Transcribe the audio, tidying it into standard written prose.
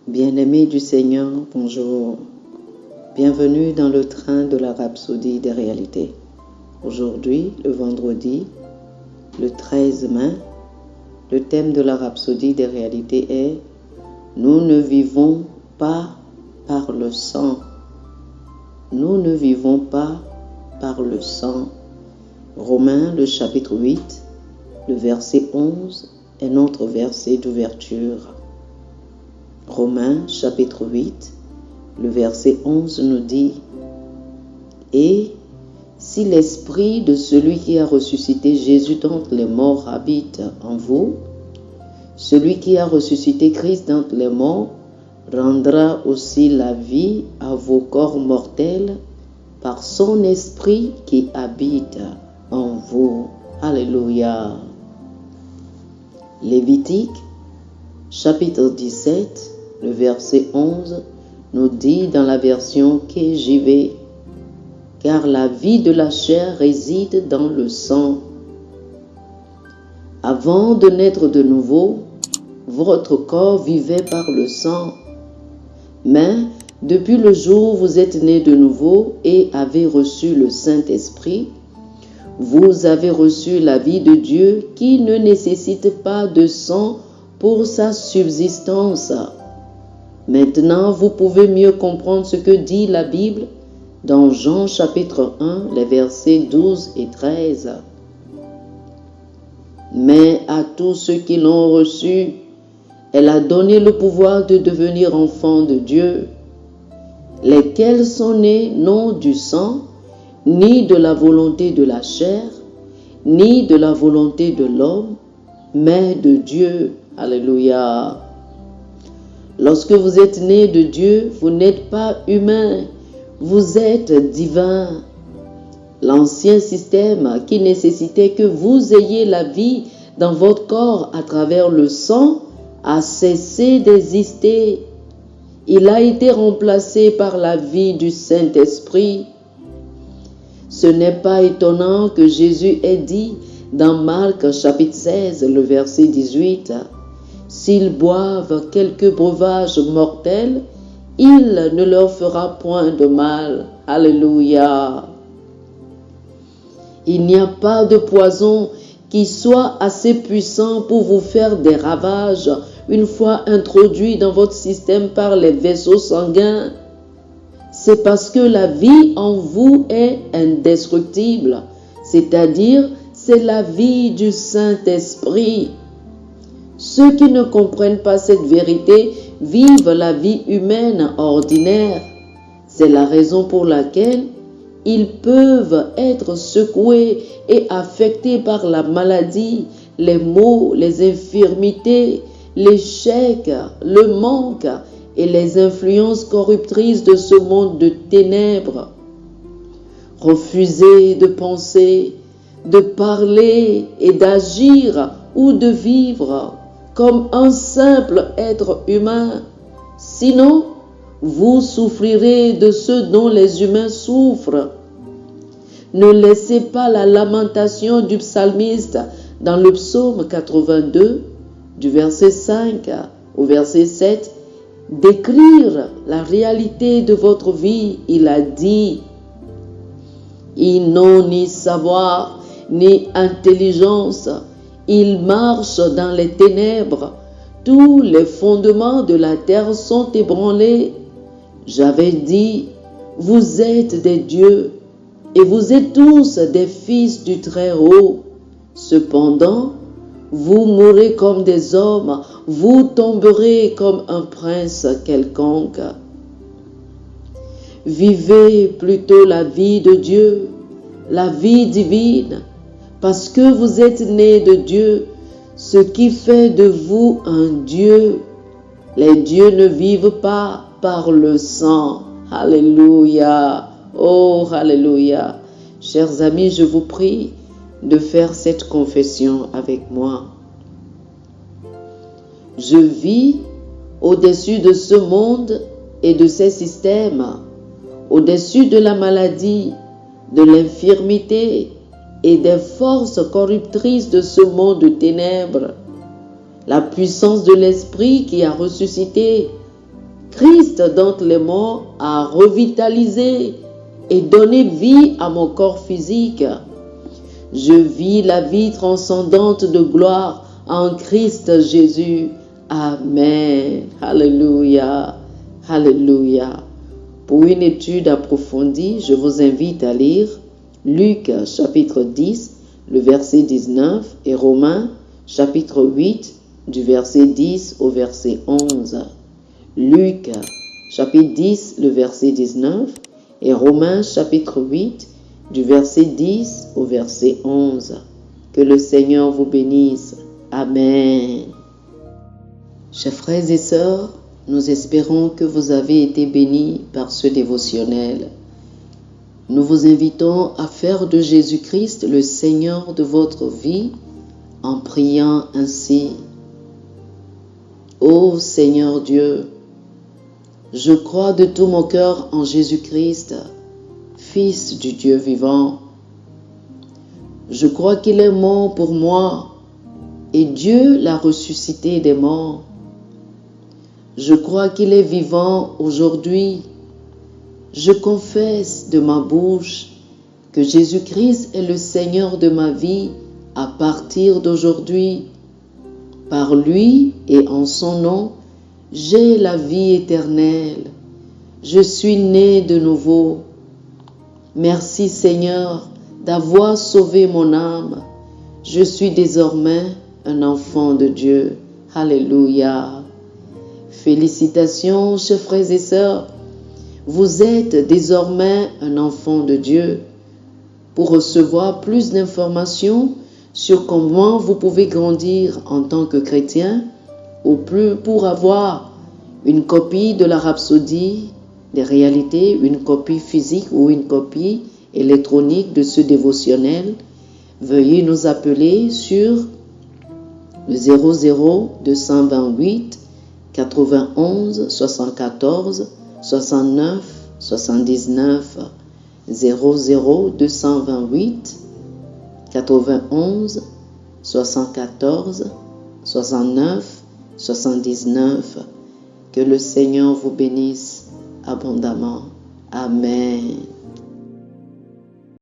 Bien-aimés du Seigneur, bonjour. Bienvenue dans le train de la rhapsodie des réalités. Aujourd'hui, le vendredi, le 13 mai, le thème de la rhapsodie des réalités est « Nous ne vivons pas par le sang ». Nous ne vivons pas par le sang. Romains, le chapitre 8, le verset 11 est notre verset d'ouverture. Romains, chapitre 8, le verset 11 nous dit « Et si l'esprit de celui qui a ressuscité Jésus d'entre les morts habite en vous, celui qui a ressuscité Christ d'entre les morts rendra aussi la vie à vos corps mortels par son esprit qui habite en vous. » Alléluia. Lévitique, chapitre 17, le verset 11 nous dit dans la version KJV, « Car la vie de la chair réside dans le sang. » Avant de naître de nouveau, votre corps vivait par le sang. Mais depuis le jour où vous êtes nés de nouveau et avez reçu le Saint-Esprit, vous avez reçu la vie de Dieu qui ne nécessite pas de sang pour sa subsistance. Maintenant, vous pouvez mieux comprendre ce que dit la Bible dans Jean chapitre 1, les versets 12 et 13. Mais à tous ceux qui l'ont reçu, elle a donné le pouvoir de devenir enfants de Dieu, lesquels sont nés non du sang, ni de la volonté de la chair, ni de la volonté de l'homme, mais de Dieu. Alléluia. Lorsque vous êtes nés de Dieu, vous n'êtes pas humain, vous êtes divin. L'ancien système qui nécessitait que vous ayez la vie dans votre corps à travers le sang a cessé d'exister. Il a été remplacé par la vie du Saint-Esprit. Ce n'est pas étonnant que Jésus ait dit dans Marc chapitre 16, le verset 18, « S'ils boivent quelques breuvages mortels, il ne leur fera point de mal. » Alléluia. Il n'y a pas de poison qui soit assez puissant pour vous faire des ravages une fois introduit dans votre système par les vaisseaux sanguins. C'est parce que la vie en vous est indestructible, c'est-à-dire c'est la vie du Saint-Esprit. Ceux qui ne comprennent pas cette vérité vivent la vie humaine ordinaire. C'est la raison pour laquelle ils peuvent être secoués et affectés par la maladie, les maux, les infirmités, l'échec, le manque et les influences corruptrices de ce monde de ténèbres. Refuser de penser, de parler et d'agir ou de vivre comme un simple être humain. Sinon, vous souffrirez de ce dont les humains souffrent. Ne laissez pas la lamentation du psalmiste dans le psaume 82, du verset 5 au verset 7, décrire la réalité de votre vie. Il a dit « Ils n'ont ni savoir, ni intelligence. Ils marchent dans les ténèbres. Tous les fondements de la terre sont ébranlés. J'avais dit, vous êtes des dieux, et vous êtes tous des fils du Très-Haut. Cependant, vous mourrez comme des hommes, vous tomberez comme un prince quelconque. Vivez plutôt la vie de Dieu, la vie divine, parce que vous êtes nés de Dieu, ce qui fait de vous un Dieu. Les dieux ne vivent pas par le sang. Alléluia. Oh, alléluia. Chers amis, je vous prie de faire cette confession avec moi. Je vis au-dessus de ce monde et de ses systèmes, au-dessus de la maladie, de l'infirmité et des forces corruptrices de ce monde de ténèbres. La puissance de l'Esprit qui a ressuscité Christ d'entre les morts a revitalisé et donné vie à mon corps physique. Je vis la vie transcendante de gloire en Christ Jésus. Amen. Alléluia. Alléluia. Pour une étude approfondie, je vous invite à lire Luc chapitre 10, le verset 19 et Romains chapitre 8, du verset 10 au verset 11. Luc chapitre 10, le verset 19 et Romains chapitre 8, du verset 10 au verset 11. Que le Seigneur vous bénisse. Amen. Chers frères et sœurs, nous espérons que vous avez été bénis par ce dévotionnel. Nous vous invitons à faire de Jésus-Christ le Seigneur de votre vie en priant ainsi. Ô Seigneur Dieu, je crois de tout mon cœur en Jésus-Christ, Fils du Dieu vivant. Je crois qu'il est mort pour moi et Dieu l'a ressuscité des morts. Je crois qu'il est vivant aujourd'hui. Je confesse de ma bouche que Jésus-Christ est le Seigneur de ma vie à partir d'aujourd'hui. Par lui et en son nom, j'ai la vie éternelle. Je suis né de nouveau. Merci Seigneur d'avoir sauvé mon âme. Je suis désormais un enfant de Dieu. Alléluia. Félicitations, chers frères et sœurs. Vous êtes désormais un enfant de Dieu. Pour recevoir plus d'informations sur comment vous pouvez grandir en tant que chrétien, ou plus pour avoir une copie de la Rhapsodie des réalités, une copie physique ou une copie électronique de ce dévotionnel, veuillez nous appeler sur le 00 228 91 74 69 79 00 228 91 74 69 79. Que le Seigneur vous bénisse abondamment. Amen.